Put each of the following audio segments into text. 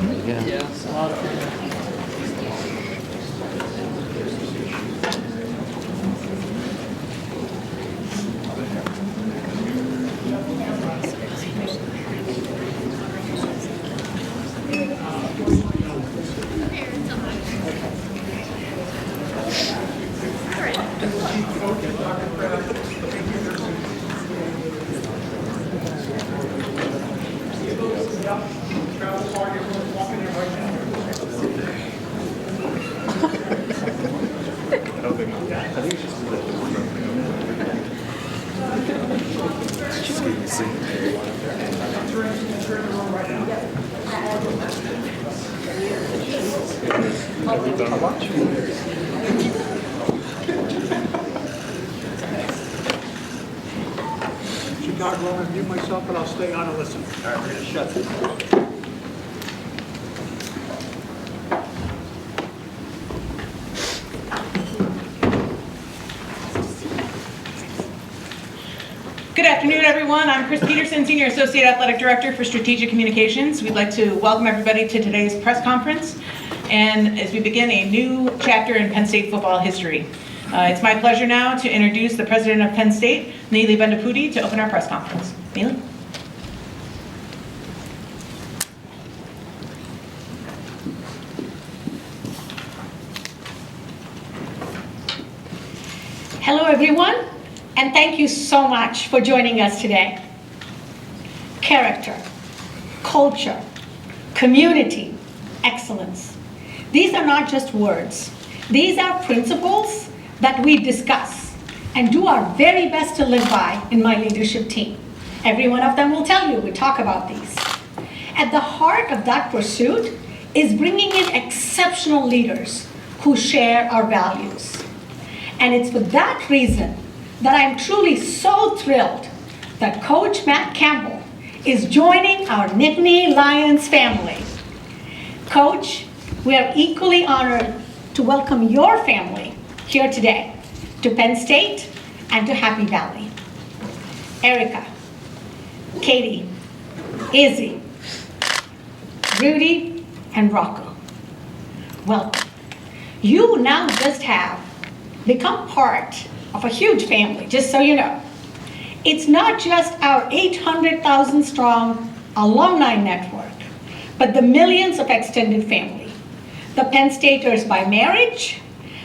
Yeah, it's a lot of fun. Chicago, I'm going to mute myself, but I'll stay on and listen. All right, we're going to shut this. Good afternoon, everyone. I'm Chris Peterson, Senior Associate Athletic Director for Strategic Communications. We'd like to welcome everybody to today's press conference, and as we begin a new chapter in Penn State football history. It's my pleasure now to introduce the President of Penn State, Neely Bendapudi, to open our press conference. Neely? Hello, everyone, and thank you so much for joining us today. Character, culture, community, excellence. These are not just words. These are principles that we discuss and do our very best to live by in my leadership team. Every one of them will tell you we talk about these. At the heart of that pursuit is bringing in exceptional leaders who share our values. And it's for that reason that I'm truly so thrilled that Coach Matt Campbell is joining our Nittany Lions family. Coach, we are equally honored to welcome your family here today to Penn State and to Happy Valley. Erica, Katie, Izzy, Rudy, and Rocco, welcome. You now just have become part of a huge family, just so you know. It's not just our 800,000 strong alumni network, but the millions of extended family. The Penn Staters by marriage,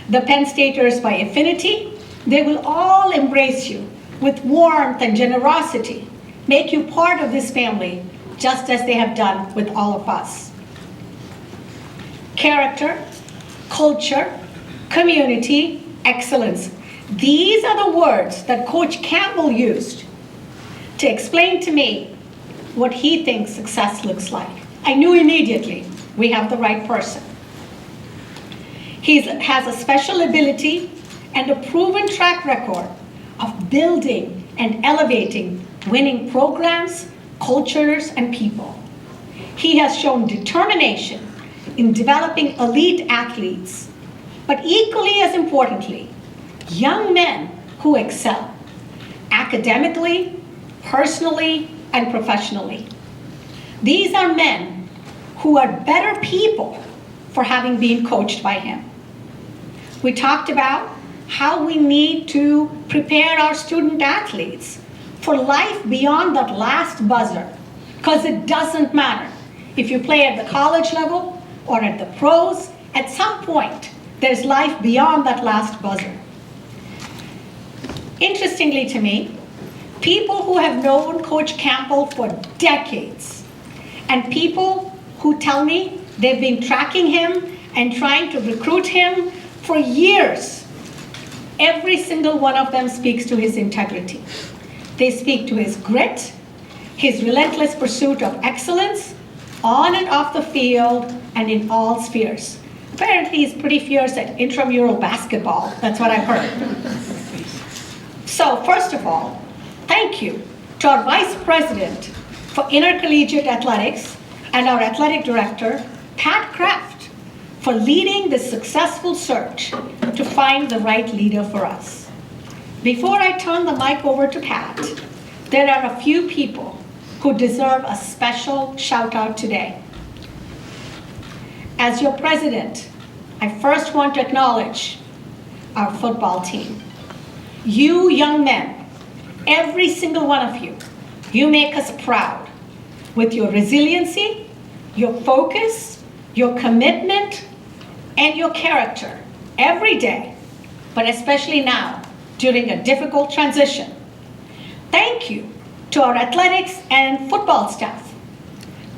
the Penn Staters by affinity, they will all embrace you with warmth and generosity, make you part of this family, just as they have done with all of us. Character, culture, community, excellence. These are the words that Coach Campbell used to explain to me what he thinks success looks like. I knew immediately we have the right person. He has a special ability and a proven track record of building and elevating winning programs, cultures, and people. He has shown determination in developing elite athletes, but equally as importantly, young men who excel academically, personally, and professionally. These are men who are better people for having been coached by him. We talked about how we need to prepare our student athletes for life beyond that last buzzer, because it doesn't matter if you play at the college level or at the pros. At some point, there's life beyond that last buzzer. Interestingly to me, people who have known Coach Campbell for decades and people who tell me they've been tracking him and trying to recruit him for years, every single one of them speaks to his integrity. They speak to his grit, his relentless pursuit of excellence, on and off the field and in all spheres. Apparently he's pretty fierce at intramural basketball. That's what I've heard. So first of all, thank you to our Vice President for Intercollegiate Athletics and our Athletic Director, Pat Kraft, for leading this successful search to find the right leader for us. Before I turn the mic over to Pat, there are a few people who deserve a special shout out today. As your president, I first want to acknowledge our football team. You young men, every single one of you, you make us proud with your resiliency, your focus, your commitment, and your character every day, but especially now during a difficult transition. Thank you to our athletics and football staff.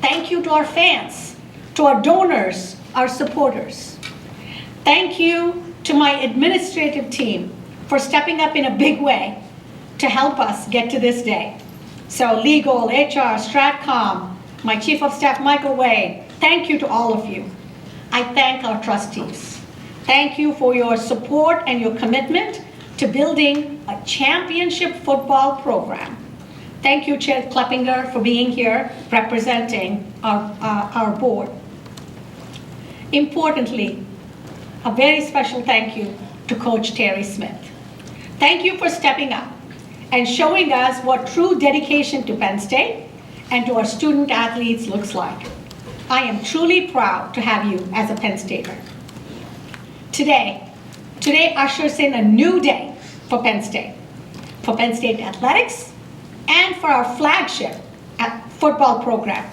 Thank you to our fans, to our donors, our supporters. Thank you to my administrative team for stepping up in a big way to help us get to this day. So legal, HR, Stratcom, my chief of staff, Michael Wade, thank you to all of you. I thank our trustees. Thank you for your support and your commitment to building a championship football program. Thank you, Chair Kleppinger, for being here representing our board. Importantly, a very special thank you to Coach Terry Smith. Thank you for stepping up and showing us what true dedication to Penn State and to our student athletes looks like. I am truly proud to have you as a Penn Stater. Today ushers in a new day for Penn State athletics, and for our flagship football program.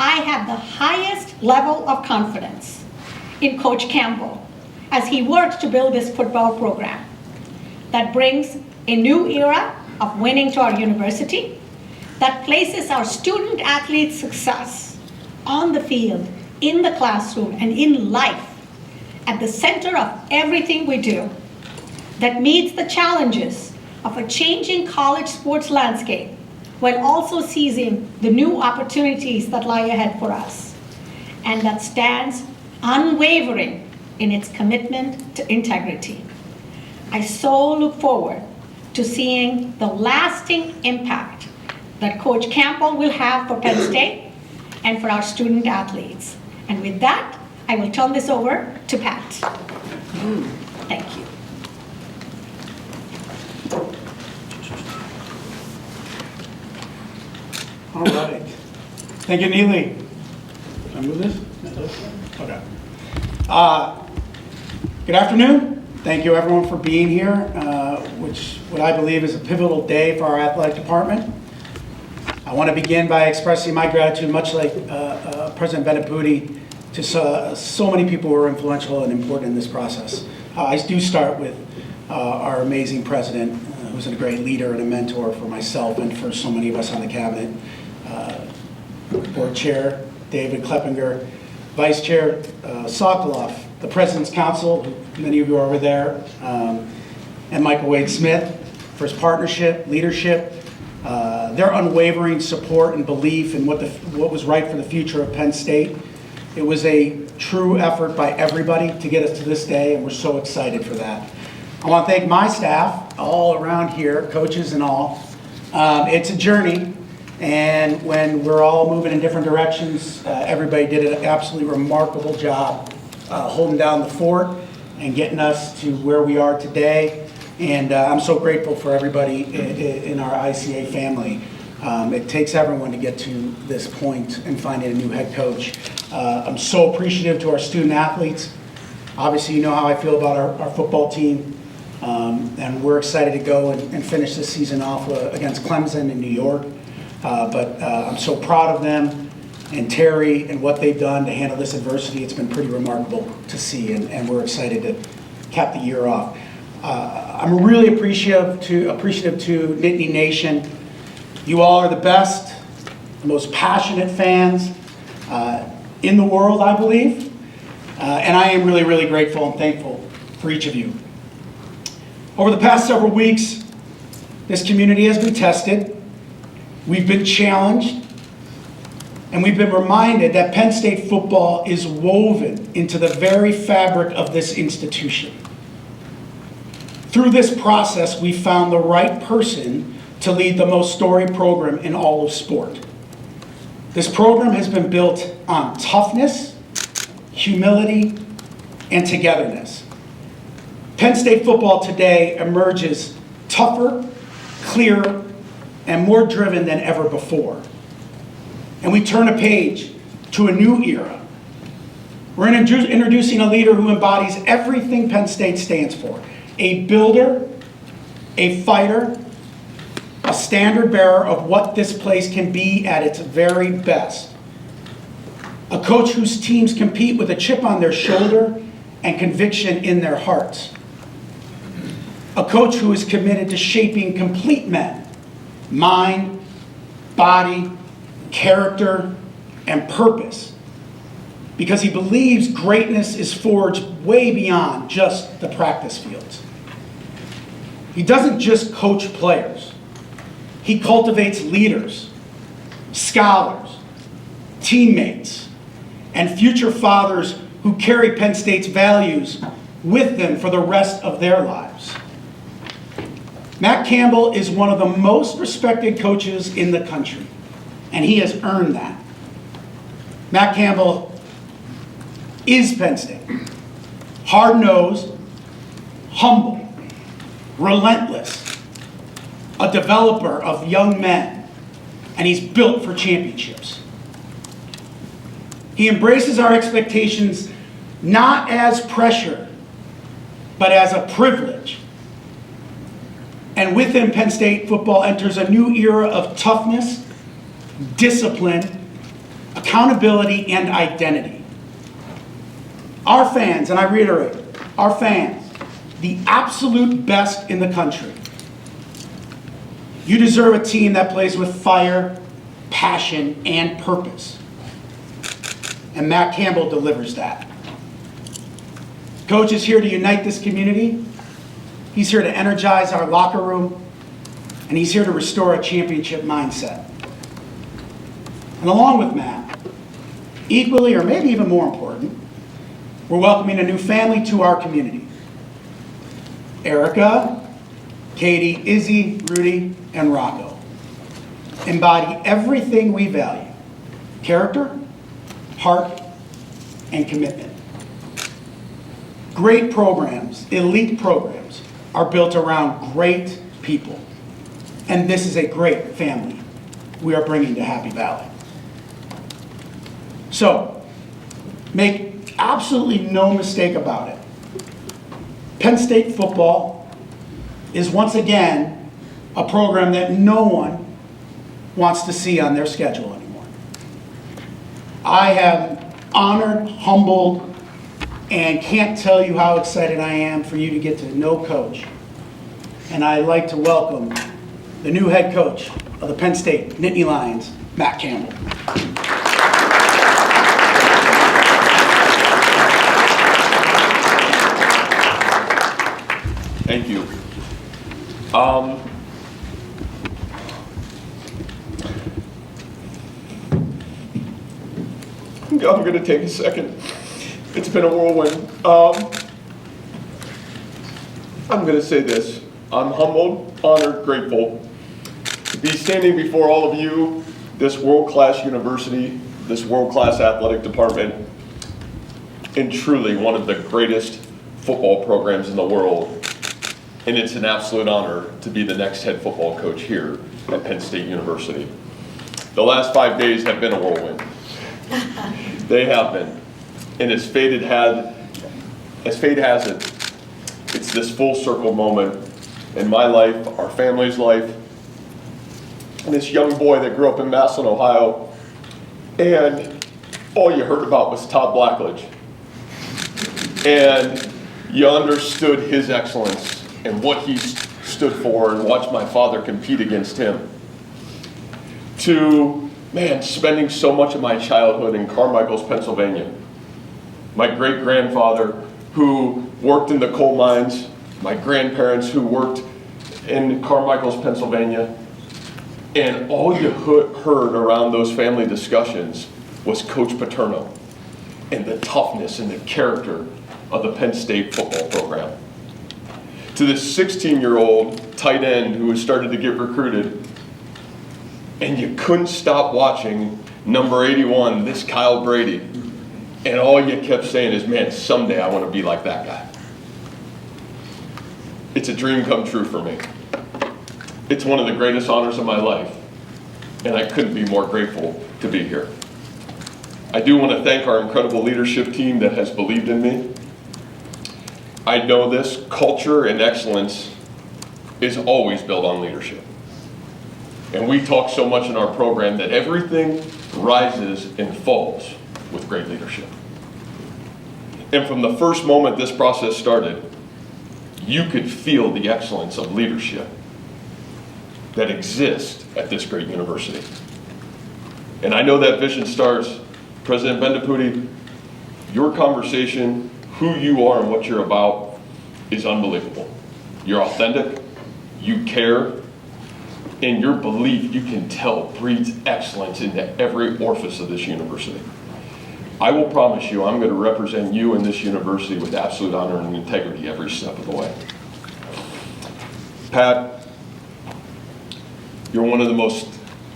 I have the highest level of confidence in Coach Campbell as he works to build this football program that brings a new era of winning to our university, that places our student athletes' success on the field, in the classroom, and in life at the center of everything we do, that meets the challenges of a changing college sports landscape while also seizing the new opportunities that lie ahead for us, and that stands unwavering in its commitment to integrity. I so look forward to seeing the lasting impact that Coach Campbell will have for Penn State and for our student athletes. And with that, I will turn this over to Pat. Thank you. All right. Thank you, Neely. Can I move this? Okay. Good afternoon. Thank you, everyone, for being here, what I believe is a pivotal day for our athletic department. I want to begin by expressing my gratitude, much like President Benaputi, to so many people who were influential and important in this process. I do start with our amazing president, who's a great leader and a mentor for myself and for so many of us on the cabinet. Board Chair David Kleppinger, Vice Chair Sokoloff, the President's Council, many of you are over there, and Michael Wade Smith for his partnership, leadership, their unwavering support and belief in what was right for the future of Penn State. It was a true effort by everybody to get us to this day, and we're so excited for that. I want to thank my staff all around here, coaches and all. It's a journey, and when we're all moving in different directions, everybody did an absolutely remarkable job holding down the fort and getting us to where we are today. And I'm so grateful for everybody in our ICA family. It takes everyone to get to this point and finding a new head coach. I'm so appreciative to our student athletes. Obviously, you know how I feel about our football team. And we're excited to go and finish this season off against Clemson in New York. But I'm so proud of them and Terry and what they've done to handle this adversity. It's been pretty remarkable to see, and we're excited to cap the year off. I'm really appreciative to Nittany Nation. You all are the best, the most passionate fans in the world, I believe. And I am really, really grateful and thankful for each of you. Over the past several weeks, this community has been tested. We've been challenged, and we've been reminded that Penn State football is woven into the very fabric of this institution. Through this process, we found the right person to lead the most storied program in all of sport. This program has been built on toughness, humility, and togetherness. Penn State football today emerges tougher, clearer, and more driven than ever before. And we turn a page to a new era, We're introducing a leader who embodies everything Penn State stands for. A builder, a fighter, a standard bearer of what this place can be at its very best. A coach whose teams compete with a chip on their shoulder and conviction in their hearts. A coach who is committed to shaping complete men, mind, body, character, and purpose, because he believes greatness is forged way beyond just the practice fields. He doesn't just coach players. He cultivates leaders, scholars, teammates, and future fathers who carry Penn State's values with them for the rest of their lives. Matt Campbell is one of the most respected coaches in the country, and he has earned that. Matt Campbell is Penn State. Hard-nosed, humble, relentless, a developer of young men, and he's built for championships. He embraces our expectations not as pressure, but as a privilege. And with him, Penn State football enters a new era of toughness, discipline, accountability, and identity. Our fans, and I reiterate, our fans, the absolute best in the country. You deserve a team that plays with fire, passion, and purpose. And Matt Campbell delivers that. Coach is here to unite this community. He's here to energize our locker room, and he's here to restore a championship mindset. And along with Matt, equally or maybe even more important, we're welcoming a new family to our community. Erica, Katie, Izzy, Rudy, and Rocco embody everything we value: character, heart, and commitment. Great programs, elite programs, are built around great people. And this is a great family we are bringing to Happy Valley. So, make absolutely no mistake about it. Penn State football is once again a program that no one wants to see on their schedule anymore. I am honored, humbled, and can't tell you how excited I am for you to get to know Coach. And I'd like to welcome the new head coach of the Penn State Nittany Lions, Matt Campbell. Thank you. I'm going to take a second. It's been a whirlwind. I'm going to say this. I'm humbled, honored, grateful to be standing before all of you, this world-class university, this world-class athletic department, and truly one of the greatest football programs in the world. And it's an absolute honor to be the next head football coach here at Penn State University. The last 5 days have been a whirlwind. They have been. And as fate has it, it's this full circle moment in my life, our family's life, and this young boy that grew up in Massillon, Ohio, and all you heard about was Todd Blackledge. And you understood his excellence and what he stood for, and watched my father compete against him. To, man, spending so much of my childhood in Carmichael's, Pennsylvania. My great-grandfather who worked in the coal mines, my grandparents who worked in Carmichael's, Pennsylvania, and all you heard around those family discussions was Coach Paterno and the toughness and the character of the Penn State football program. To this 16-year-old tight end who was started to get recruited, and you couldn't stop watching number 81, this Kyle Brady, and all you kept saying is, man, someday I want to be like that guy. It's a dream come true for me. It's one of the greatest honors of my life, and I couldn't be more grateful to be here. I do want to thank our incredible leadership team that has believed in me. I know this culture and excellence is always built on leadership. And we talk so much in our program that everything rises and falls with great leadership. And from the first moment this process started, you could feel the excellence of leadership that exists at this great university. And I know that vision starts, President Bendaputi, your conversation, who you are and what you're about is unbelievable. You're authentic, you care, and your belief, you can tell, breeds excellence into every orifice of this university. I will promise you, I'm going to represent you in this university with absolute honor and integrity every step of the way. Pat, you're one of the most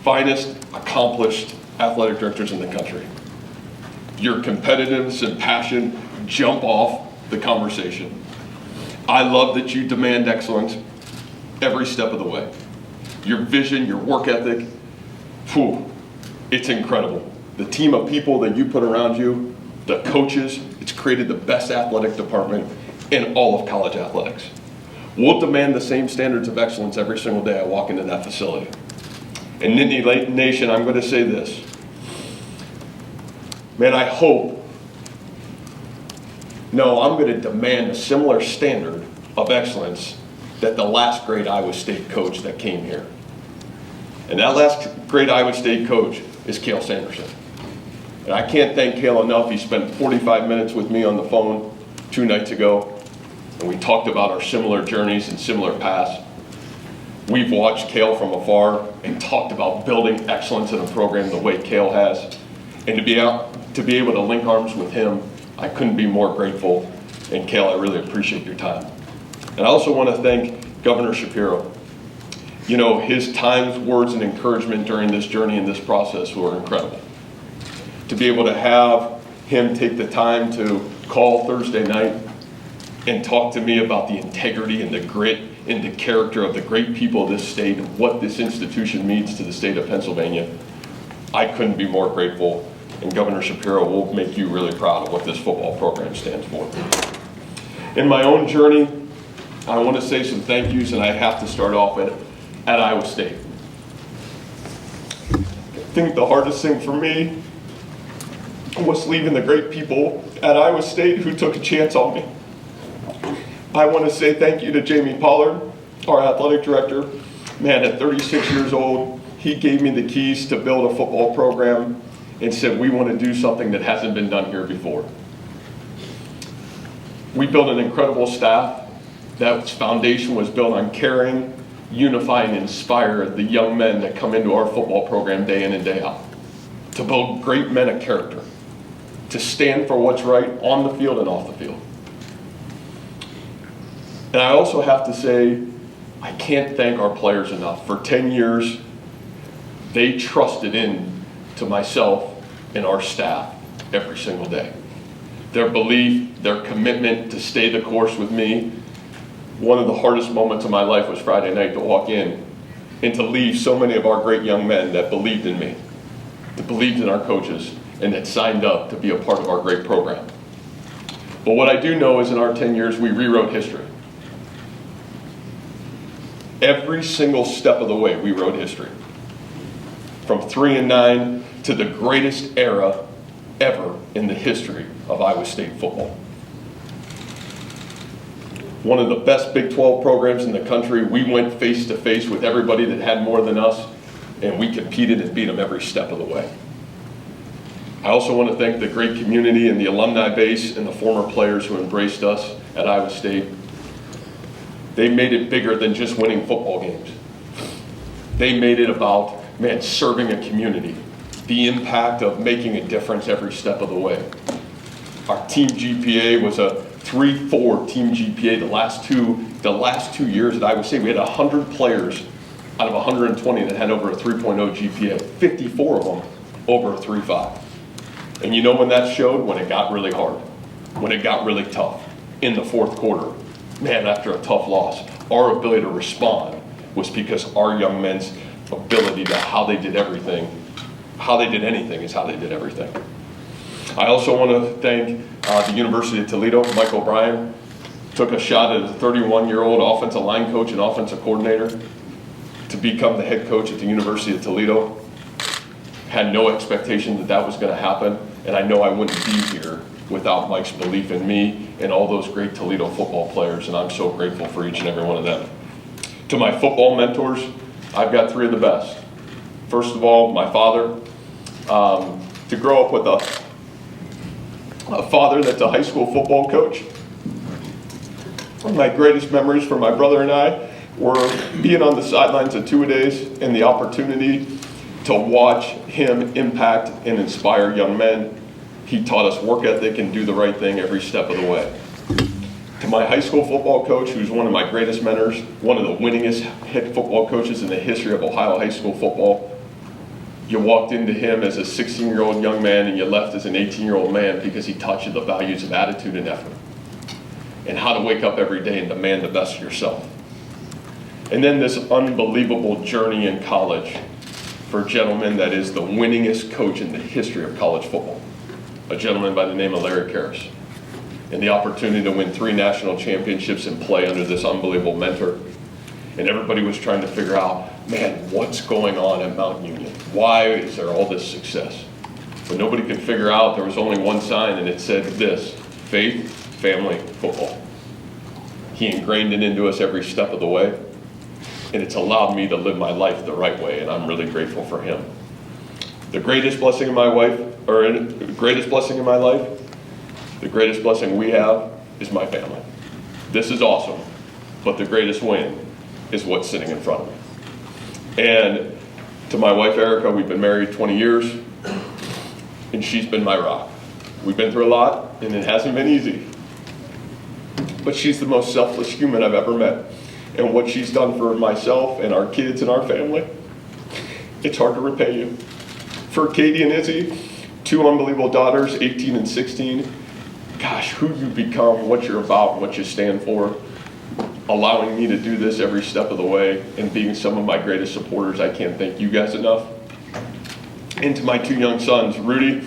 finest, accomplished athletic directors in the country. Your competitiveness and passion jump off the conversation. I love that you demand excellence every step of the way. Your vision, your work ethic, it's incredible. The team of people that you put around you, the coaches, it's created the best athletic department in all of college athletics. We'll demand the same standards of excellence every single day I walk into that facility. And Nittany Nation, I'm going to say this. Man, I'm going to demand a similar standard of excellence that the last great Iowa State coach that came here. And that last great Iowa State coach is Cale Sanderson. And I can't thank Cale enough. He spent 45 minutes with me on the phone 2 nights ago, and we talked about our similar journeys and similar paths. We've watched Cale from afar and talked about building excellence in a program the way Cale has. And to be able to link arms with him, I couldn't be more grateful. And Cale, I really appreciate your time. And I also want to thank Governor Shapiro. You know, his times, words, and encouragement during this journey and this process were incredible. To be able to have him take the time to call Thursday night and talk to me about the integrity and the grit and the character of the great people of this state and what this institution means to the state of Pennsylvania, I couldn't be more grateful. And Governor Shapiro will make you really proud of what this football program stands for. In my own journey, I want to say some thank yous, and I have to start off at Iowa State. I think the hardest thing for me was leaving the great people at Iowa State who took a chance on me. I want to say thank you to Jamie Pollard, our athletic director. Man, at 36 years old, he gave me the keys to build a football program and said, we want to do something that hasn't been done here before. We built an incredible staff. That foundation was built on caring, unify, and inspire the young men that come into our football program day in and day out. To build great men of character. To stand for what's right on the field and off the field. And I also have to say, I can't thank our players enough. For 10 years, they trusted in to myself and our staff every single day. Their belief, their commitment to stay the course with me. One of the hardest moments of my life was Friday night to walk in and to leave so many of our great young men that believed in me, that believed in our coaches, and that signed up to be a part of our great program. But what I do know is in our 10 years, we rewrote history. Every single step of the way, we wrote history. From 3-9 to the greatest era ever in the history of Iowa State football. One of the best Big 12 programs in the country. We went face to face with everybody that had more than us, and we competed and beat them every step of the way. I also want to thank the great community and the alumni base and the former players who embraced us at Iowa State. They made it bigger than just winning football games. They made it about, serving a community, the impact of making a difference every step of the way. Our team GPA was a 3.4 team GPA the last two years at Iowa State. We had 100 players out of 120 that had over a 3.0 GPA, 54 of them over a 3.5. And you know when that showed? When it got really hard, when it got really tough in the fourth quarter. After a tough loss, our ability to respond was because our young men's ability to how they did anything is how they did everything. I also want to thank the University of Toledo. Mike O'Brien took a shot at a 31-year-old offensive line coach and offensive coordinator to become the head coach at the University of Toledo. Had no expectation that that was going to happen, and I know I wouldn't be here without Mike's belief in me and all those great Toledo football players, and I'm so grateful for each and every one of them. To my football mentors, I've got three of the best. First of all, my father. To grow up with a father that's a high school football coach. One of my greatest memories for my brother and I were being on the sidelines of two-a-days and the opportunity to watch him impact and inspire young men. He taught us work ethic and do the right thing every step of the way. To my high school football coach, who's one of my greatest mentors, one of the winningest head football coaches in the history of Ohio high school football. You walked into him as a 16-year-old young man and you left as an 18-year-old man because he taught you the values of attitude and effort and how to wake up every day and demand the best of yourself. And then this unbelievable journey in college for a gentleman that is the winningest coach in the history of college football, a gentleman by the name of Larry Karras. And the opportunity to win 3 national championships and play under this unbelievable mentor. And everybody was trying to figure out, man, what's going on at Mount Union? Why is there all this success? But nobody could figure out, there was only one sign, and it said this: faith, family, football. He ingrained it into us every step of the way, and it's allowed me to live my life the right way, and I'm really grateful for him. The greatest blessing in my life, the greatest blessing we have is my family. This is awesome, but the greatest win is what's sitting in front of me. And to my wife, Erica, we've been married 20 years, and she's been my rock. We've been through a lot, and it hasn't been easy. But she's the most selfless human I've ever met. And what she's done for myself and our kids and our family, it's hard to repay you. For Katie and Izzy, 2 unbelievable daughters, 18 and 16, gosh, who you become, what you're about, what you stand for, allowing me to do this every step of the way, and being some of my greatest supporters. I can't thank you guys enough. And to my 2 young sons, Rudy,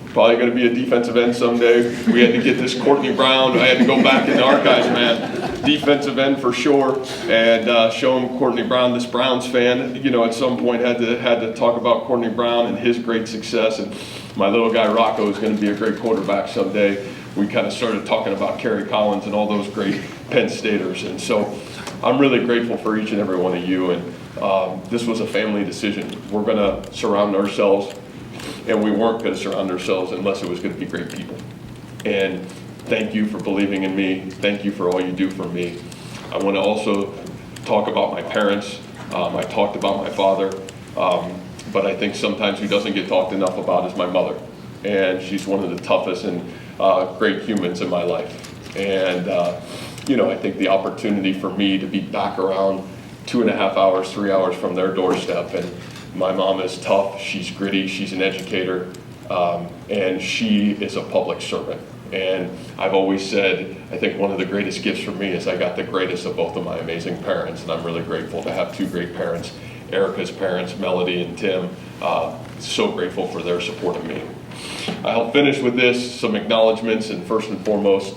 probably going to be a defensive end someday. We had to get this Courtney Brown. I had to go back in the archives, man. Defensive end for sure, and show him Courtney Brown. This Browns fan, you know, at some point had to talk about Courtney Brown and his great success. And my little guy Rocco is going to be a great quarterback someday. We kind of started talking about Kerry Collins and all those great Penn Staters. And so I'm really grateful for each and every one of you. And this was a family decision. We're going to surround ourselves, and we weren't going to surround ourselves unless it was going to be great people. And thank you for believing in me. Thank you for all you do for me. I want to also talk about my parents. I talked about my father, but I think sometimes who doesn't get talked enough about is my mother. And she's one of the toughest and great humans in my life. And you know, I think the opportunity for me to be back around 2.5 hours, 3 hours from their doorstep, and my mom is tough, she's gritty, she's an educator, and she is a public servant. And I've always said, I think one of the greatest gifts for me is I got the greatest of both of my amazing parents, and I'm really grateful to have 2 great parents, Erica's parents, Melody and Tim. So grateful for their support of me. I'll finish with this, some acknowledgments, and first and foremost,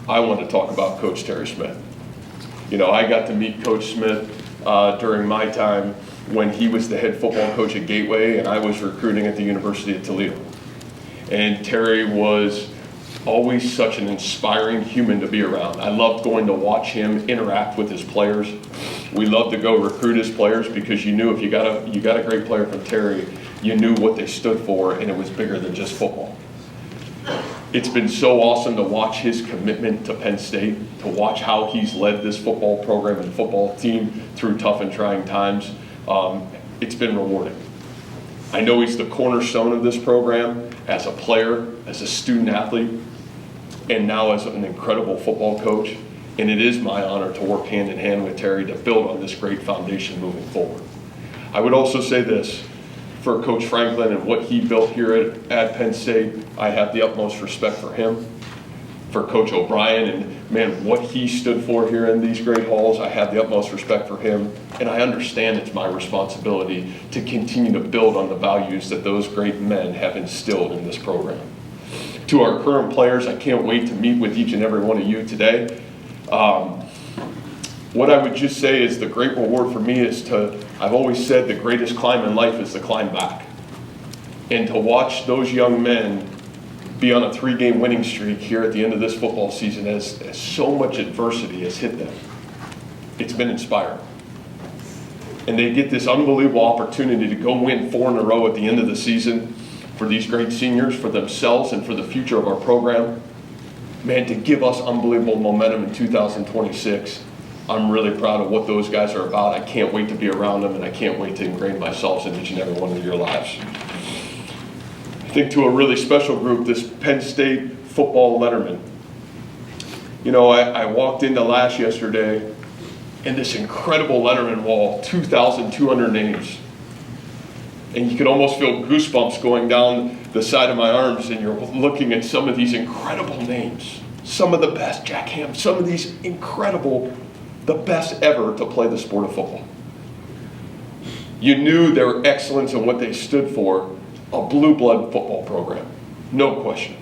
I want to talk about Coach Terry Smith. You know, I got to meet Coach Smith during my time when he was the head football coach at Gateway and I was recruiting at the University of Toledo. And Terry was always such an inspiring human to be around. I loved going to watch him interact with his players. We loved to go recruit his players because you knew if you got a great player from Terry, you knew what they stood for, and it was bigger than just football. It's been so awesome to watch his commitment to Penn State, to watch how he's led this football program and football team through tough and trying times. It's been rewarding. I know he's the cornerstone of this program as a player, as a student athlete, and now as an incredible football coach. And it is my honor to work hand in hand with Terry to build on this great foundation moving forward. I would also say this, for Coach Franklin and what he built here at Penn State, I have the utmost respect for him. for Coach O'Brien, and man, what he stood for here in these great halls. I have the utmost respect for him, and I understand it's my responsibility to continue to build on the values that those great men have instilled in this program. To our current players, I can't wait to meet with each and every one of you today. What I would just say is the great reward for me is I've always said the greatest climb in life is the climb back. And to watch those young men be on a 3-game winning streak here at the end of this football season as so much adversity has hit them, it's been inspiring. And they get this unbelievable opportunity to go win 4 in a row at the end of the season for these great seniors, for themselves, and for the future of our program. Man, to give us unbelievable momentum in 2026. I'm really proud of what those guys are about. I can't wait to be around them, and I can't wait to ingrain myself in each and every one of your lives. I think to a really special group, this Penn State football letterman. You know, I walked into yesterday, and this incredible letterman wall, 2,200 names. And you can almost feel goosebumps going down the side of my arms, and you're looking at some of these incredible names. Some of the best, Jack Ham, some of these incredible, the best ever to play the sport of football. You knew their excellence and what they stood for, a blue blood football program, no question.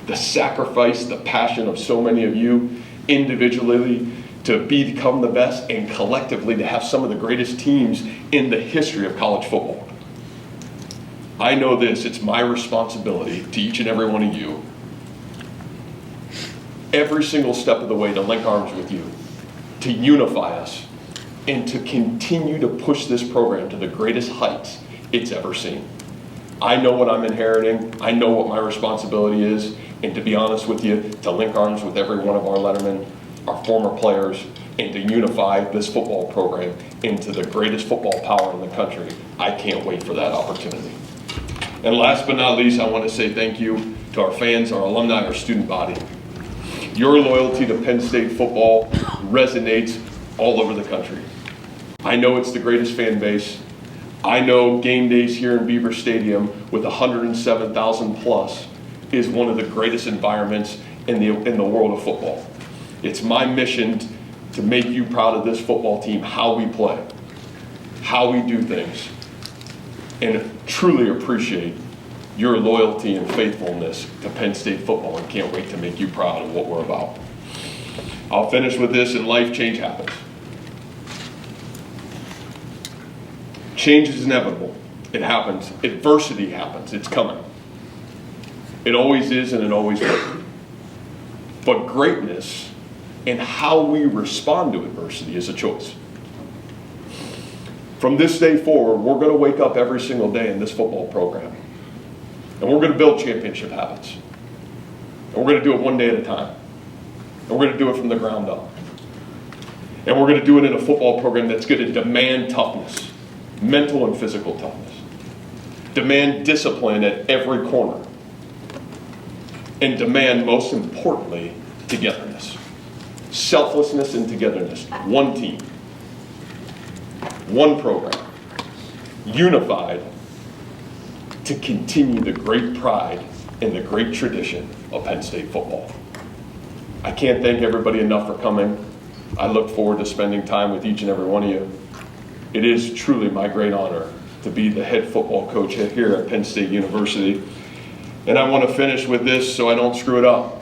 The sacrifice, the passion of so many of you individually to become the best, and collectively to have some of the greatest teams in the history of college football. I know this, it's my responsibility to each and every one of you, every single step of the way, to link arms with you, to unify us, and to continue to push this program to the greatest heights it's ever seen. I know what I'm inheriting, I know what my responsibility is, and to be honest with you, to link arms with every one of our lettermen, our former players, and to unify this football program into the greatest football power in the country. I can't wait for that opportunity. And last but not least, I want to say thank you to our fans, our alumni, our student body. Your loyalty to Penn State football resonates all over the country. I know it's the greatest fan base. I know game days here in Beaver Stadium with 107,000 plus is one of the greatest environments in the world of football. It's my mission to make you proud of this football team, how we play, how we do things, and truly appreciate your loyalty and faithfulness to Penn State football, and can't wait to make you proud of what we're about. I'll finish with this, and life change happens. Change is inevitable. It happens. Adversity happens. It's coming. It always is, and it always will. But greatness and how we respond to adversity is a choice. From this day forward, we're going to wake up every single day in this football program, and we're going to build championship habits. And we're going to do it one day at a time. And we're going to do it from the ground up. And we're going to do it in a football program that's going to demand toughness, mental and physical toughness. Demand discipline at every corner. And demand, most importantly, togetherness. Selflessness and togetherness. One team. One program. Unified to continue the great pride and the great tradition of Penn State football. I can't thank everybody enough for coming. I look forward to spending time with each and every one of you. It is truly my great honor to be the head football coach here at Penn State University. And I want to finish with this so I don't screw it up.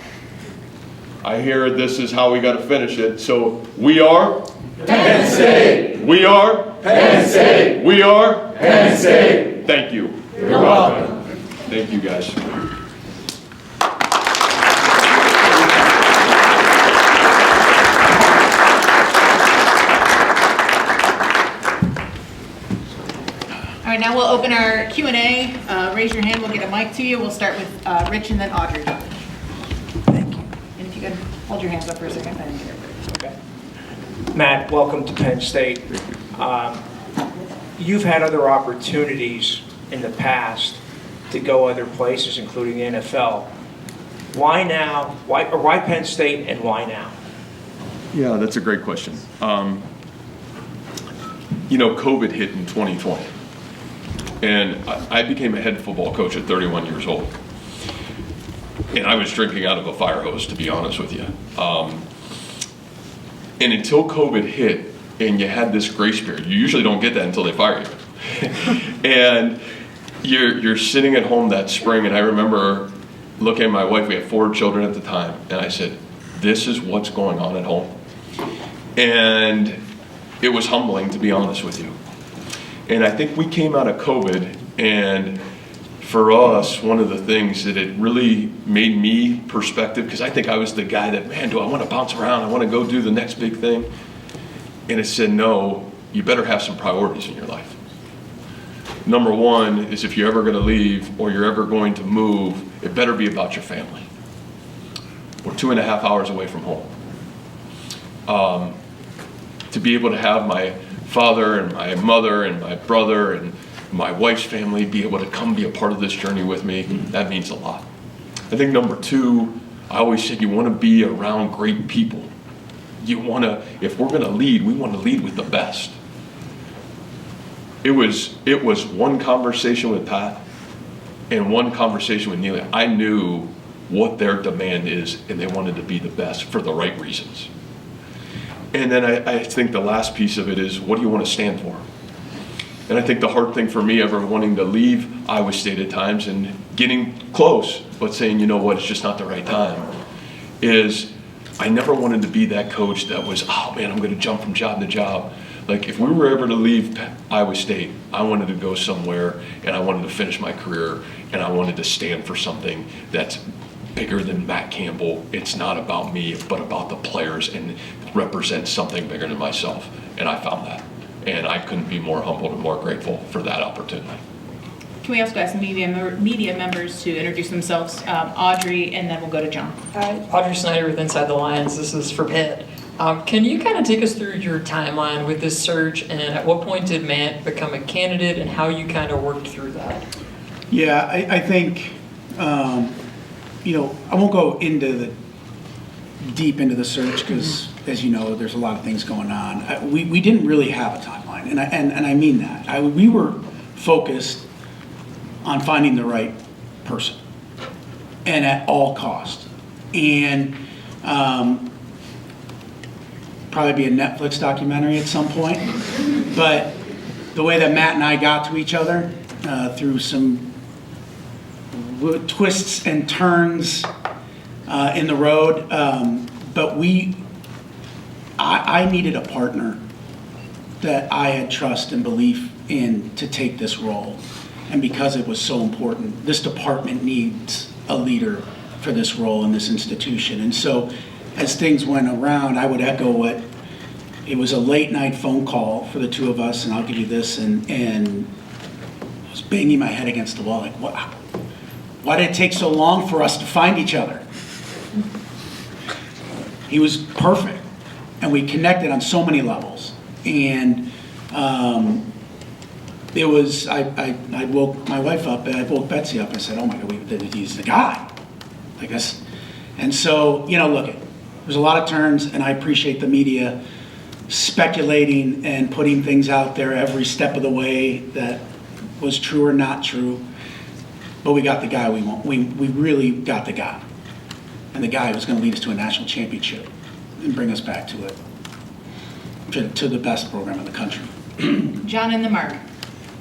I hear this is how we got to finish it. So we are Penn State. We are Penn State. We are Penn State. Thank you. You're welcome. Thank you, guys. All right, now we'll open our Q&A. Raise your hand, we'll get a mic to you. We'll start with Rich and then Audrey. Thank you. And if you could hold your hands up for a second, I didn't get everybody. Okay. Matt, welcome to Penn State. You've had other opportunities in the past to go other places, including the NFL. Why now? Why Penn State, and why now? Yeah, that's a great question. You know, COVID hit in 2020. And I became a head football coach at 31 years old. and I was drinking out of a fire hose, to be honest with you. And until COVID hit, and you had this grace period, you usually don't get that until they fire you. And you're sitting at home that spring, and I remember looking at my wife. We had 4 children at the time, and I said, "This is what's going on at home." And it was humbling, to be honest with you. And I think we came out of COVID, and for us, one of the things that it really made me perspective, because I think I was the guy that, man, do I want to bounce around? I want to go do the next big thing. And it said, no, you better have some priorities in your life. Number one is, if you're ever going to leave or you're ever going to move, it better be about your family. We're 2.5 hours away from home. To be able to have my father and my mother and my brother and my wife's family be able to come be a part of this journey with me, that means a lot. I think number 2, I always said, you want to be around great people. You want to, if we're going to lead, we want to lead with the best. It was one conversation with Pat and one conversation with Neely. I knew what their demand is, and they wanted to be the best for the right reasons. And then I think the last piece of it is, what do you want to stand for? And I think the hard thing for me ever wanting to leave Iowa State at times and getting close, but saying, you know what, it's just not the right time, is I never wanted to be that coach that was, oh man, I'm going to jump from job to job. Like, if we were ever to leave Iowa State, I wanted to go somewhere, and I wanted to finish my career, and I wanted to stand for something that's bigger than Matt Campbell. It's not about me, but about the players, and represent something bigger than myself. And I found that. And I couldn't be more humbled and more grateful for that opportunity. Can we also ask media members to introduce themselves? Audrey, and then we'll go to John. Hi, Audrey Snyder with Inside the Lions. This is for Pitt. Can you kind of take us through your timeline with this search, and at what point did Matt become a candidate, and how you kind of worked through that? Yeah, I think, I won't go deep into the search because, as you know, there's a lot of things going on. We didn't really have a timeline, and I mean that. We were focused on finding the right person, and at all cost. And probably be a Netflix documentary at some point. But the way that Matt and I got to each other through some twists and turns in the road, but I needed a partner that I had trust and belief in to take this role. And because it was so important, this department needs a leader for this role in this institution. And so as things went around, I would echo what, it was a late night phone call for the two of us, and I'll give you this, and I was banging my head against the wall, like, why did it take so long for us to find each other? He was perfect, and we connected on so many levels. And it was, I woke my wife up, and I woke Betsy up, and I said, oh my God, he's the guy. I guess. And so, look, there's a lot of turns, and I appreciate the media speculating and putting things out there every step of the way that was true or not true. But we got the guy we want. We really got the guy. And the guy who's going to lead us to a national championship and bring us back to it, to the best program in the country. John and the Mark.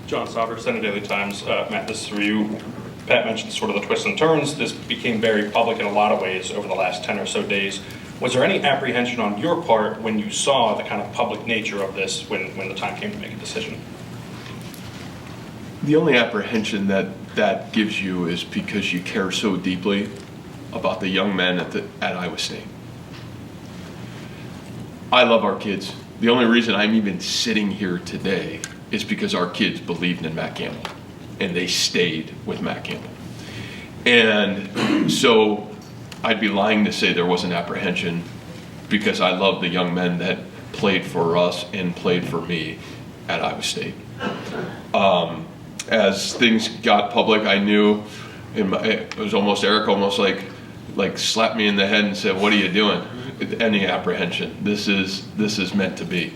John Sauber, Senate Daily Times. Matt, this is for you. Pat mentioned sort of the twists and turns. This became very public in a lot of ways over the last 10 or so days. Was there any apprehension on your part when you saw the kind of public nature of this when the time came to make a decision? The only apprehension that gives you is because you care so deeply about the young men at Iowa State. I love our kids. The only reason I'm even sitting here today is because our kids believed in Matt Campbell, and they stayed with Matt Campbell. And so I'd be lying to say there wasn't apprehension, because I love the young men that played for us and played for me at Iowa State. As things got public, I knew it was almost Eric almost like slapped me in the head and said, "What are you doing?" Any apprehension? This is meant to be,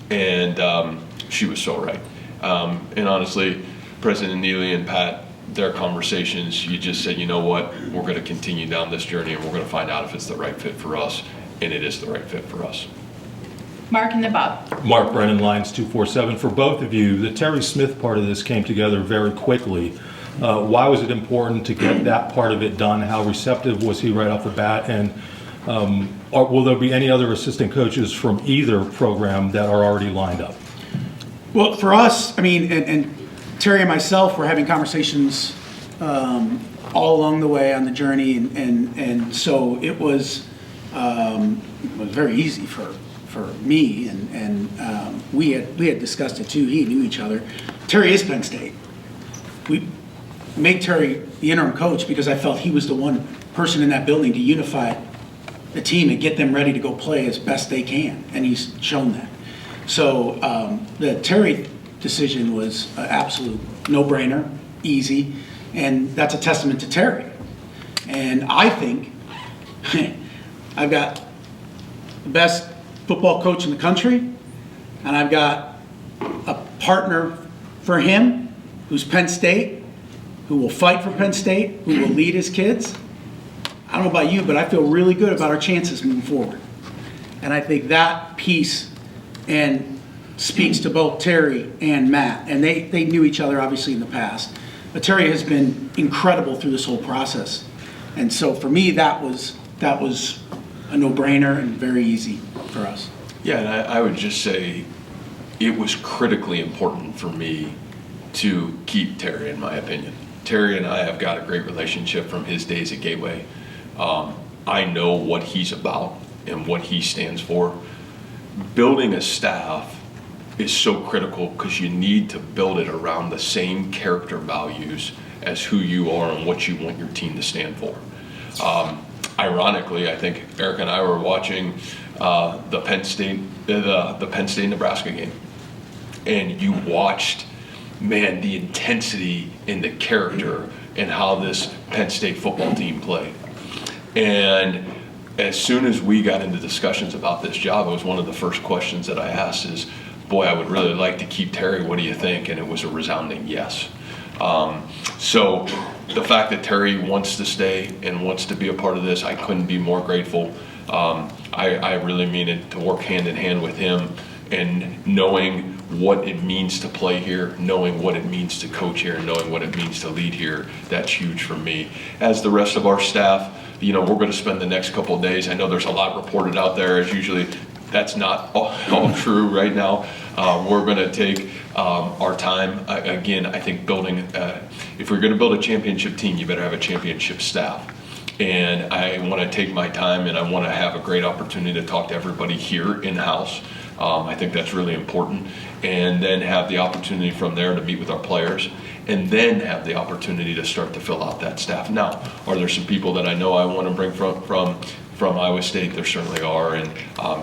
and she was so right. And honestly, President Neely and Pat their conversations, you just said, you know what, we're going to continue down this journey and we're going to find out if it's the right fit for us, and it is the right fit for us. Mark and then Bob. Mark Brennan, Lines 247. For both of you, the Terry Smith part of this came together very quickly. Why was it important to get that part of it done? How receptive was he right off the bat? And will there be any other assistant coaches from either program that are already lined up? Well, for us, I mean, and Terry and myself were having conversations all along the way on the journey, and so it was very easy for me, and we had discussed it too. He knew each other. Terry is Penn State. We made Terry the interim coach because I felt he was the one person in that building to unify the team and get them ready to go play as best they can, and he's shown that. So the Terry decision was an absolute no-brainer, easy, and that's a testament to Terry. And I think I've got the best football coach in the country, and I've got a partner for him who's Penn State, who will fight for Penn State, who will lead his kids. I don't know about you, but I feel really good about our chances moving forward. And I think that piece and speaks to both Terry and Matt. And they knew each other obviously in the past. But Terry has been incredible through this whole process. And so for me, that was a no-brainer and very easy for us. Yeah, and I would just say it was critically important for me to keep Terry, in my opinion. Terry and I have got a great relationship from his days at Gateway. I know what he's about and what he stands for. Building a staff is so critical because you need to build it around the same character values as who you are and what you want your team to stand for. Ironically, I think Eric and I were watching the Penn State Nebraska game, and you watched, man, the intensity and the character and how this Penn State football team played. And as soon as we got into discussions about this job, it was one of the first questions that I asked is, boy, I would really like to keep Terry. What do you think? And it was a resounding yes. So the fact that Terry wants to stay and wants to be a part of this, I couldn't be more grateful. I really mean it, to work hand in hand with him and knowing what it means to play here, knowing what it means to coach here, knowing what it means to lead here, that's huge for me. As the rest of our staff, you know, we're going to spend the next couple of days. I know there's a lot reported out there, as usually that's not all true right now. We're going to take our time. Again, I think building, if we're going to build a championship team, you better have a championship staff. And I want to take my time, and I want to have a great opportunity to talk to everybody here in-house. I think that's really important. And then have the opportunity from there to meet with our players, and then have the opportunity to start to fill out that staff. Now, are there some people that I know I want to bring from Iowa State? There certainly are, and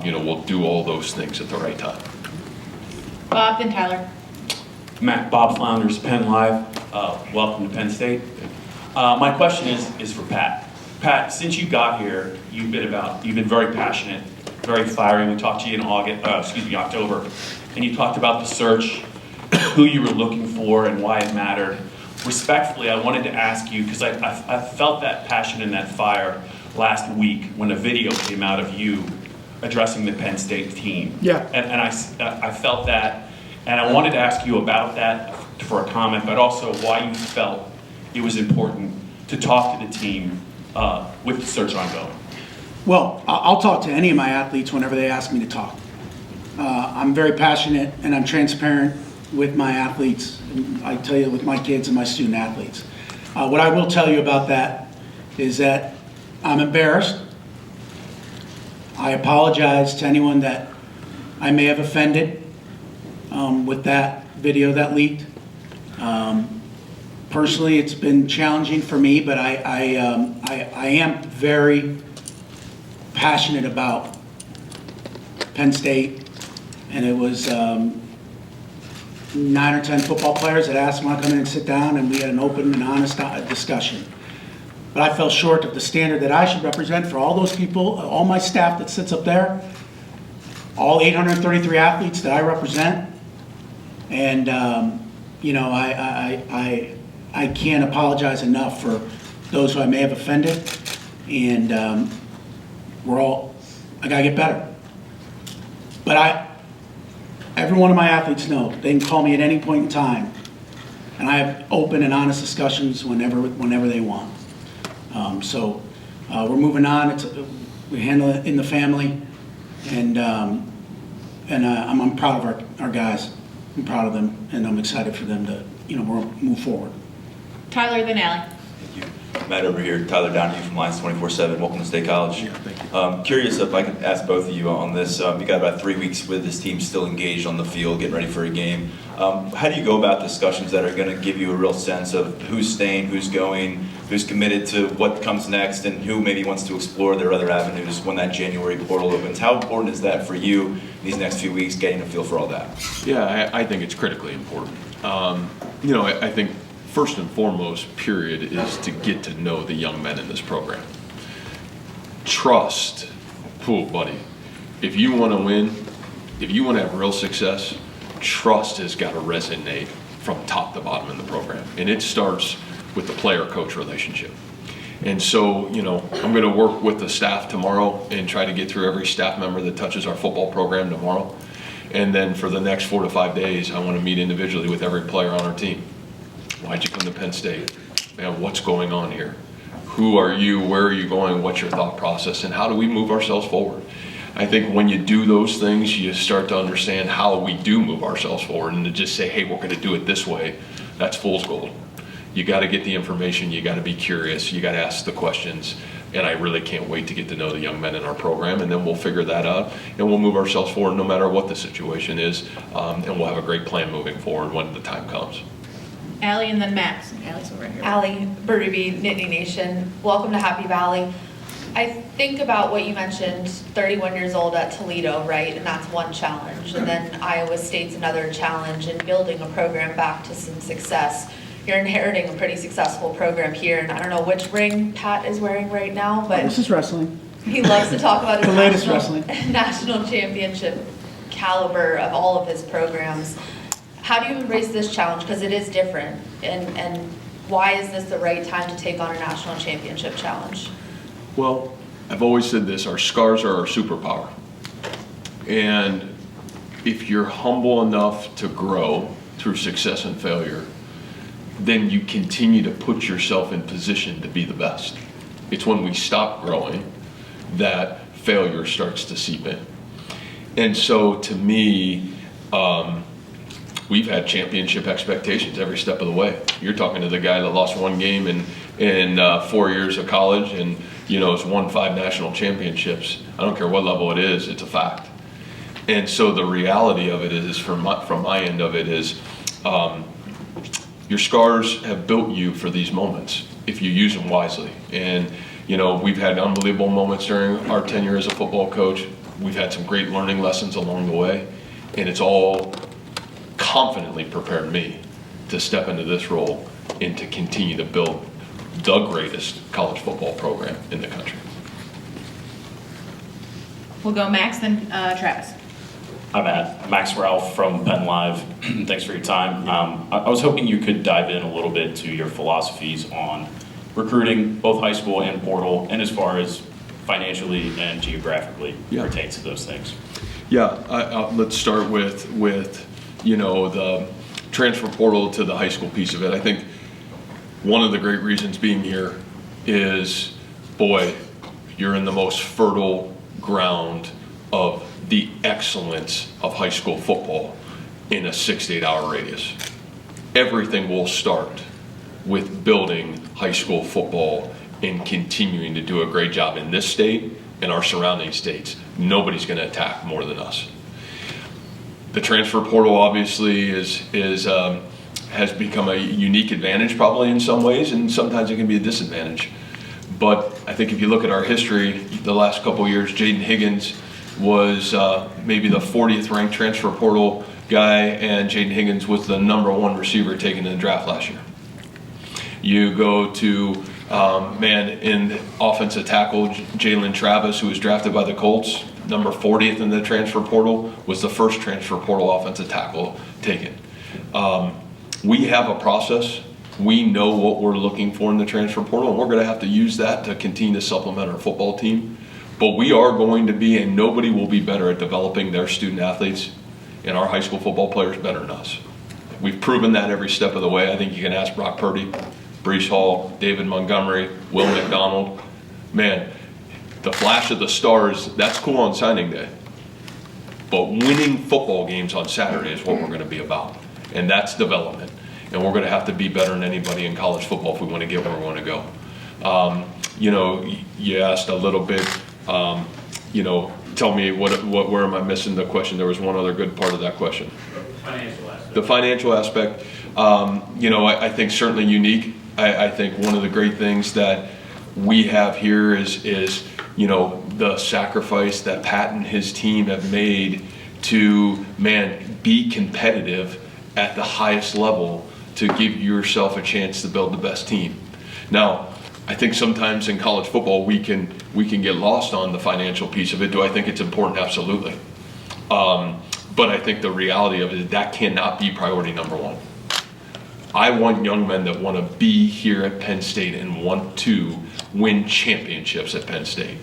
you know, we'll do all those things at the right time. Bob, then Tyler. Matt, Bob Flounders, Penn Live. Welcome to Penn State. My question is for Pat. Pat, since you got here, you've been very passionate, very fiery. We talked to you in October, and you talked about the search, who you were looking for, and why it mattered. Respectfully, I wanted to ask you, because I felt that passion and that fire last week when a video came out of you addressing the Penn State team. Yeah. And I felt that, and I wanted to ask you about that for a comment, but also why you felt it was important to talk to the team with the search ongoing. Well, I'll talk to any of my athletes whenever they ask me to talk. I'm very passionate and I'm transparent with my athletes. I tell you, with my kids and my student athletes. What I will tell you about that is that I'm embarrassed. I apologize to anyone that I may have offended with that video that leaked. Personally, it's been challenging for me, but I am very passionate about Penn State, and it was 9 or 10 football players that asked me to come in and sit down, and we had an open and honest discussion. But I fell short of the standard that I should represent for all those people, all my staff that sits up there, all 833 athletes that I represent, and you know, I I can't apologize enough for those who I may have offended, and I gotta get better. But every one of my athletes know they can call me at any point in time, and I have open and honest discussions whenever they want. So we're moving on. We handle it in the family, and I'm proud of our guys. I'm proud of them, and I'm excited for them to move forward. Tyler, then Allie. Thank you. Matt over here, Tyler Downey from Lions 24/7. Welcome to State College. Yeah, thank you. Curious if I could ask both of you on this. You got about 3 weeks with this team still engaged on the field, getting ready for a game. How do you go about discussions that are going to give you a real sense of who's staying, who's going, who's committed to what comes next, and who maybe wants to explore their other avenues when that January portal opens? How important is that for you these next few weeks, getting a feel for all that? Yeah, I think it's critically important. I think first and foremost, period, is to get to know the young men in this program. Trust, buddy. If you want to win, if you want to have real success, trust has got to resonate from top to bottom in the program. And it starts with the player-coach relationship. And so, I'm going to work with the staff tomorrow and try to get through every staff member that touches our football program tomorrow. And then for the next 4 to 5 days, I want to meet individually with every player on our team. Why'd you come to Penn State? Man, what's going on here? Who are you? Where are you going? What's your thought process? And how do we move ourselves forward? I think when you do those things, you start to understand how we do move ourselves forward. And to just say, hey, we're going to do it this way, that's fool's gold. You got to get the information. You got to be curious. You got to ask the questions. And I really can't wait to get to know the young men in our program. And then we'll figure that out. And we'll move ourselves forward no matter what the situation is. And we'll have a great plan moving forward when the time comes. Allie and then Max. Allie's over here. Allie Burby, Nittany Nation. Welcome to Happy Valley. I think about what you mentioned, 31 years old at Toledo, right? And that's one challenge. And then Iowa State's another challenge in building a program back to some success. You're inheriting a pretty successful program here. And I don't know which ring Pat is wearing right now, but This is wrestling. he loves to talk about his The latest wrestling. national championship caliber of all of his programs. How do you embrace this challenge? Because it is different. And why is this the right time to take on a national championship challenge? Well, I've always said this, our scars are our superpower. And if you're humble enough to grow through success and failure, then you continue to put yourself in position to be the best. It's when we stop growing that failure starts to seep in. And so to me, we've had championship expectations every step of the way. You're talking to the guy that lost one game in 4 years of college and has won 5 national championships. I don't care what level it is, it's a fact. And so the reality of it is, from my end of it is, your scars have built you for these moments if you use them wisely. And we've had unbelievable moments during our tenure as a football coach. We've had some great learning lessons along the way, and it's all confidently prepared me to step into this role and to continue to build the greatest college football program in the country. We'll go Max, then Travis. Hi, Matt. Max Ralph from Penn Live. Thanks for your time. I was hoping you could dive in a little bit to your philosophies on recruiting, both high school and portal, and as far as financially and geographically pertains to those things. Yeah, let's start with the transfer portal to the high school piece of it. I think one of the great reasons being here is, you're in the most fertile ground of the excellence of high school football in a 6 to 8 hour radius. Everything will start with building high school football and continuing to do a great job in this state and our surrounding states. Nobody's going to attack more than us. The transfer portal obviously has become a unique advantage probably in some ways, and sometimes it can be a disadvantage. But I think if you look at our history, the last couple of years, Jaden Higgins was maybe the 40th ranked transfer portal guy, and Jaden Higgins was the #1 receiver taken in the draft last year. You go to in offensive tackle, Jalen Travis, who was drafted by the Colts, number 40th in the transfer portal, was the first transfer portal offensive tackle taken. We have a process We know what we're looking for in the transfer portal, and we're going to have to use that to continue to supplement our football team. But we are going to be, and nobody will be better at developing their student athletes and our high school football players better than us. We've proven that every step of the way. I think you can ask Brock Purdy, Brees Hall, David Montgomery, Will McDonald. Man, the flash of the stars, that's cool on signing day. But winning football games on Saturday is what we're going to be about. And that's development. And we're going to have to be better than anybody in college football if we want to get where we want to go. You know, you asked a little bit, you know, tell me where am I missing the question? There was one other good part of that question. Financial aspect. The financial aspect, you know, I think certainly unique. I think one of the great things that we have here is, you know, the sacrifice that Pat and his team have made to, man, be competitive at the highest level to give yourself a chance to build the best team. Now, I think sometimes in college football we can get lost on the financial piece of it. Do I think it's important? Absolutely. But I think the reality of it is that cannot be priority number one. I want young men that want to be here at Penn State and want to win championships at Penn State.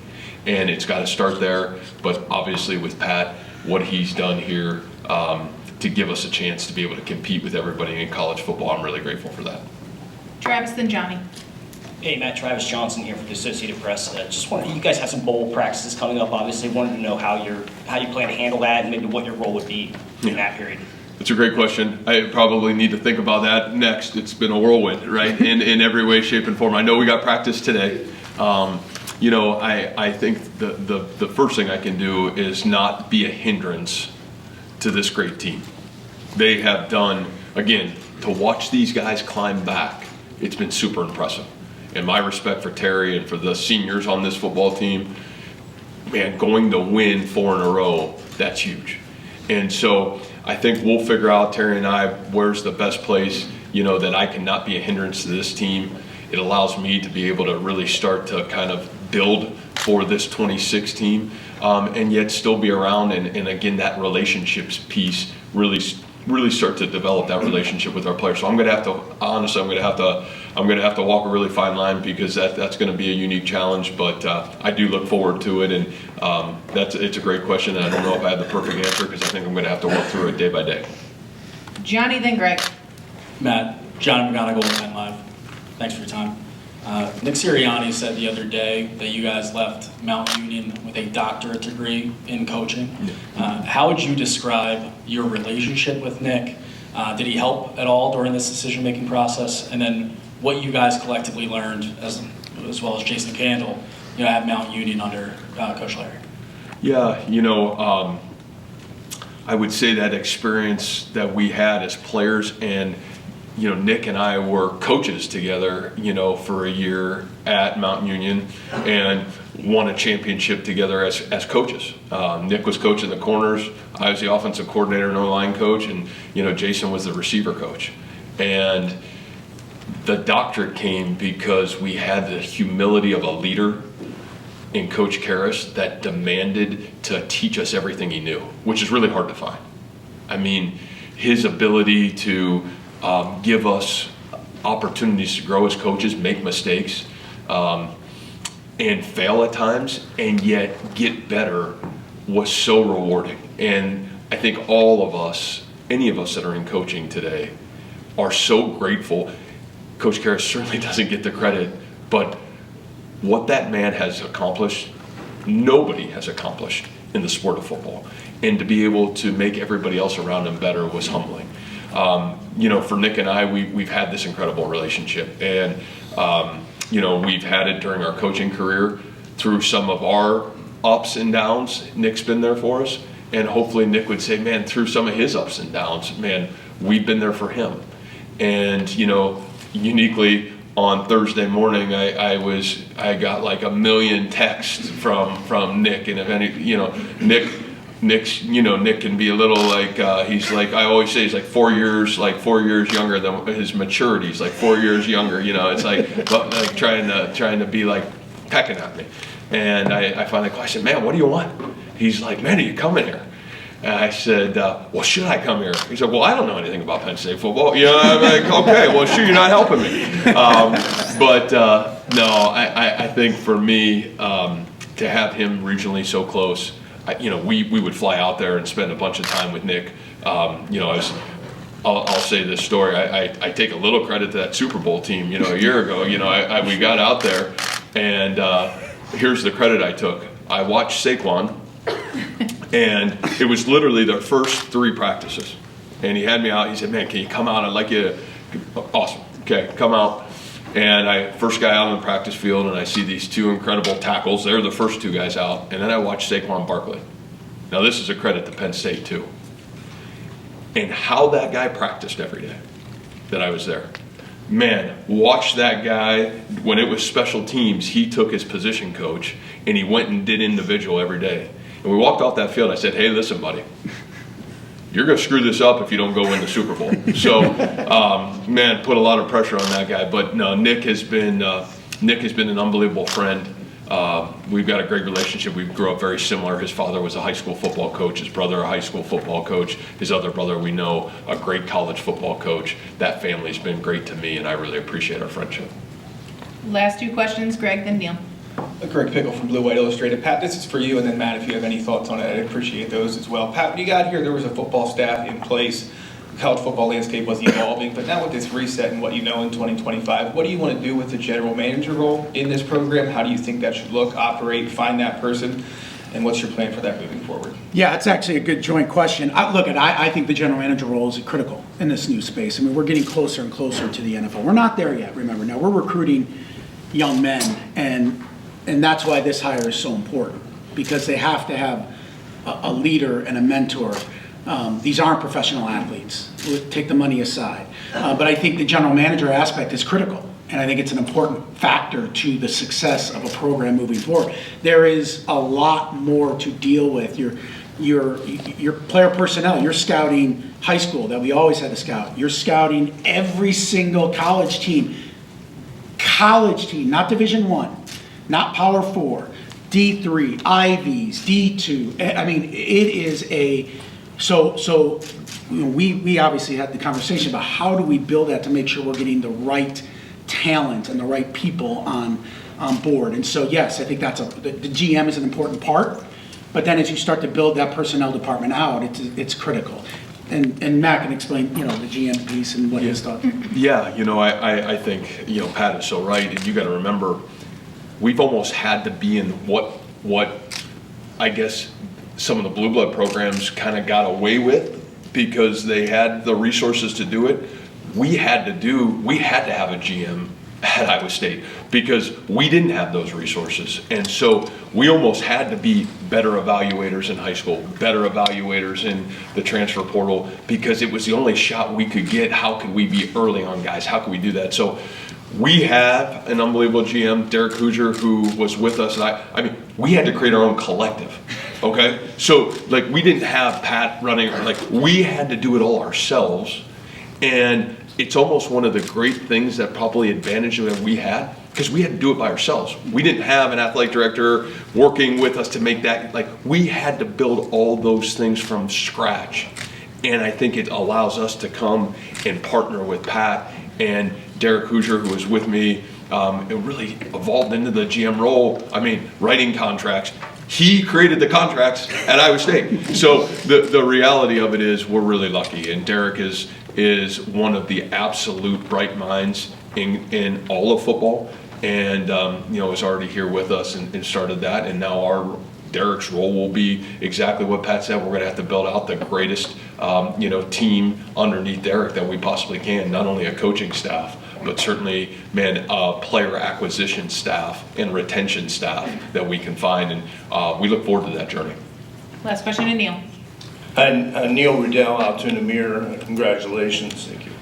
And it's got to start there, but obviously with Pat, what he's done here to give us a chance to be able to compete with everybody in college football, I'm really grateful for that. Travis, then Johnny. Hey, Matt, Travis Johnson here for the Associated Press. Just wanted, you guys have some bowl practices coming up. Obviously, wanted to know how you plan to handle that and maybe what your role would be in that period. It's a great question. I probably need to think about that next. It's been a whirlwind, right? In every way, shape, and form. I know we got practice today. You know, I think the first thing I can do is not be a hindrance to this great team. They have done, again, to watch these guys climb back, it's been super impressive. And my respect for Terry and for the seniors on this football team, man, going to win 4 in a row, that's huge. And so I think we'll figure out, Terry and I, where's the best place, you know, that I cannot be a hindrance to this team. It allows me to be able to really start to kind of build for this 26 team, and yet still be around and again, that relationships piece really start to develop that relationship with our players. So I'm going to have to, honestly, I'm going to have to walk a really fine line because that's going to be a unique challenge. But I do look forward to it, and it's a great question. And I don't know if I have the perfect answer because I think I'm going to have to work through it day by day. Johnny, then Greg. Matt, John McGonigal with Penn Live. Thanks for your time. Nick Sirianni said the other day that you guys left Mount Union with a doctorate degree in coaching. How would you describe your relationship with Nick? Did he help at all during this decision-making process? And then what you guys collectively learned, as well as Jason Campbell, you know, at Mount Union under Coach Larry? Yeah, you know, I would say that experience that we had as players, and you know, Nick and I were coaches together, you know, for a year at Mount Union and won a championship together as coaches. Nick was coaching the corners, I was the offensive coordinator and O-line coach, and you know, Jason was the receiver coach. And the doctorate came because we had the humility of a leader in Coach Karras that demanded to teach us everything he knew, which is really hard to find. I mean, his ability to give us opportunities to grow as coaches, make mistakes, and fail at times, and yet get better was so rewarding. And I think all of us, any of us that are in coaching today, are so grateful. Coach Karras certainly doesn't get the credit, but what that man has accomplished, nobody has accomplished in the sport of football. And to be able to make everybody else around him better was humbling. You know, for Nick and I, we've had this incredible relationship, and you know, we've had it during our coaching career through some of our ups and downs. Nick's been there for us, and hopefully Nick would say, man, through some of his ups and downs, man, we've been there for him. And you know, uniquely on Thursday morning, I got like 1 million texts from Nick, and if any, you know, Nick's, you know, Nick can be a little like, he's like, I always say he's like 4 years younger than his maturity. He's like 4 years younger, you know, it's like trying to be like pecking at me. And I finally questioned, man, what do you want? He's like, man, are you coming here? And I said, well, should I come here? He said, well, I don't know anything about Penn State football. You know, I'm like, okay, well, sure, you're not helping me. No, I think for me, to have him regionally so close, we would fly out there and spend a bunch of time with Nick. I'll say this story. I take a little credit to that Super Bowl team, a year ago. We got out there, and here's the credit I took. I watched Saquon, and it was literally their first 3 practices. And he had me out. He said, man, can you come out? I'd like you to. Awesome. Okay, come out. And first guy out on the practice field, and I see these 2 incredible tackles. They're the first 2 guys out. And then I watched Saquon Barkley. Now, this is a credit to Penn State, too. And how that guy practiced every day that I was there. Man, watch that guy. When it was special teams, he took his position coach, and he went and did individual every day. And we walked off that field, I said, hey, listen, buddy, you're going to screw this up if you don't go win the Super Bowl. So, man, put a lot of pressure on that guy. But no, Nick has been an unbelievable friend. We've got a great relationship. We grew up very similar. His father was a high school football coach. His brother, a high school football coach. His other brother, we know, a great college football coach. That family's been great to me, and I really appreciate our friendship. Last 2 questions, Greg, then Neil. Greg Pickle from Blue White Illustrated. Pat, this is for you, and then Matt, if you have any thoughts on it, I'd appreciate those as well. Pat, when you got here, there was a football staff in place. The college football landscape was evolving, but now with this reset and what you know in 2025, what do you want to do with the general manager role in this program? How do you think that should look, operate, find that person, and what's your plan for that moving forward? Yeah, it's actually a good joint question. I think the general manager role is critical in this new space. I mean, we're getting closer and closer to the NFL. We're not there yet, remember. Now, we're recruiting young men, and that's why this hire is so important, because they have to have a leader and a mentor. These aren't professional athletes. We'll take the money aside. But I think the general manager aspect is critical, and I think it's an important factor to the success of a program moving forward. There is a lot more to deal with. Your player personnel, you're scouting high school that we always had to scout. You're scouting every single college team, not Division I. Not Power 4, D3, Ivies, D2. I mean, it is we obviously had the conversation about how do we build that to make sure we're getting the right talent and the right people on board. And so, yes, I think the GM is an important part, but then as you start to build that personnel department out, it's critical. And Matt can explain, the GM piece and what his thoughts. Yeah, I think, Pat is so right, and you got to remember, we've almost had to be in what I guess some of the blue blood programs kind of got away with because they had the resources to do it. We had to have a GM at Iowa State because we didn't have those resources. And so we almost had to be better evaluators in high school, better evaluators in the transfer portal, because it was the only shot we could get. How could we be early on guys? How could we do that? So we have an unbelievable GM, Derek Hoosier, who was with us. I mean, we had to create our own collective, okay? So, we didn't have Pat running, we had to do it all ourselves. And it's almost one of the great things that probably advantage that we had, because we had to do it by ourselves. We didn't have an athletic director working with us to make that, we had to build all those things from scratch. And I think it allows us to come and partner with Pat and Derek Hoosier, who was with me. It really evolved into the GM role. I mean, writing contracts. He created the contracts at Iowa State. So the reality of it is we're really lucky. And Derek is one of the absolute bright minds in all of football. And, is already here with us and started that. And now Derek's role will be exactly what Pat said. We're going to have to build out the greatest, team underneath Derek that we possibly can. Not only a coaching staff, but certainly, player acquisition staff and retention staff that we can find. And we look forward to that journey. Last question to Neil. And Neil Riddell out to Namir, congratulations. Thank you.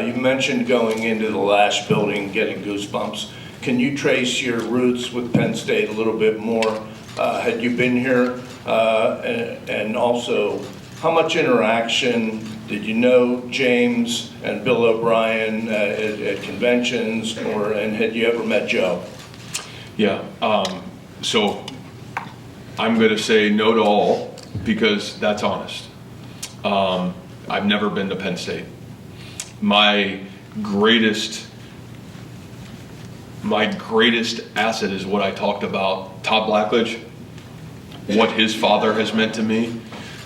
You mentioned going into the last building, getting goosebumps. Can you trace your roots with Penn State a little bit more? Had you been here? And also, how much interaction did you know James and Bill O'Brien at conventions, and had you ever met Joe? Yeah, so I'm going to say no to all, because that's honest. I've never been to Penn State. My greatest asset is what I talked about, Todd Blackledge, what his father has meant to me.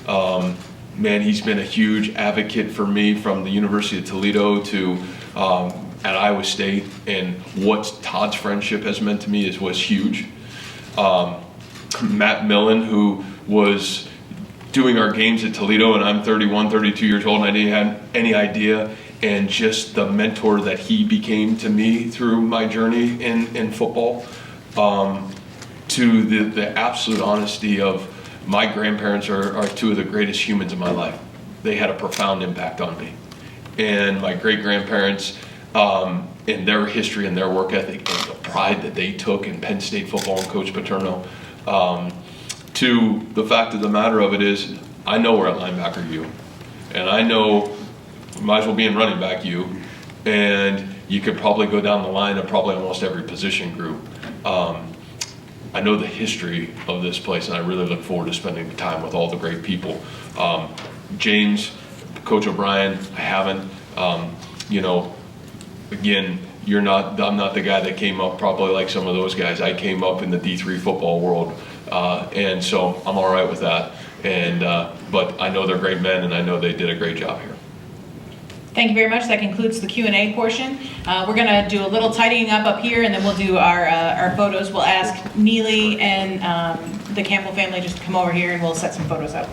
Man, he's been a huge advocate for me from the University of Toledo to at Iowa State, and what Todd's friendship has meant to me was huge. Matt Millen, who was doing our games at Toledo, and I'm 31, 32 years old, and I didn't have any idea, and just the mentor that he became to me through my journey in football, to the absolute honesty of my grandparents are two of the greatest humans in my life. They had a profound impact on me. And my great-grandparents, in their history and their work ethic and the pride that they took in Penn State football and Coach Paterno, to the fact of the matter of it is, I know we're at linebacker you, and I know we might as well be in running back you, and you could probably go down the line of probably almost every position group. I know the history of this place, and I really look forward to spending time with all the great people. James, Coach O'Brien, I haven't, again, I'm not the guy that came up probably like some of those guys. I came up in the D3 football world, and so I'm all right with that. And but I know they're great men, and I know they did a great job here. Thank you very much. That concludes the Q&A portion. We're going to do a little tidying up here, and then we'll do our photos. We'll ask Neely and the Campbell family just to come over here, and we'll set some photos up.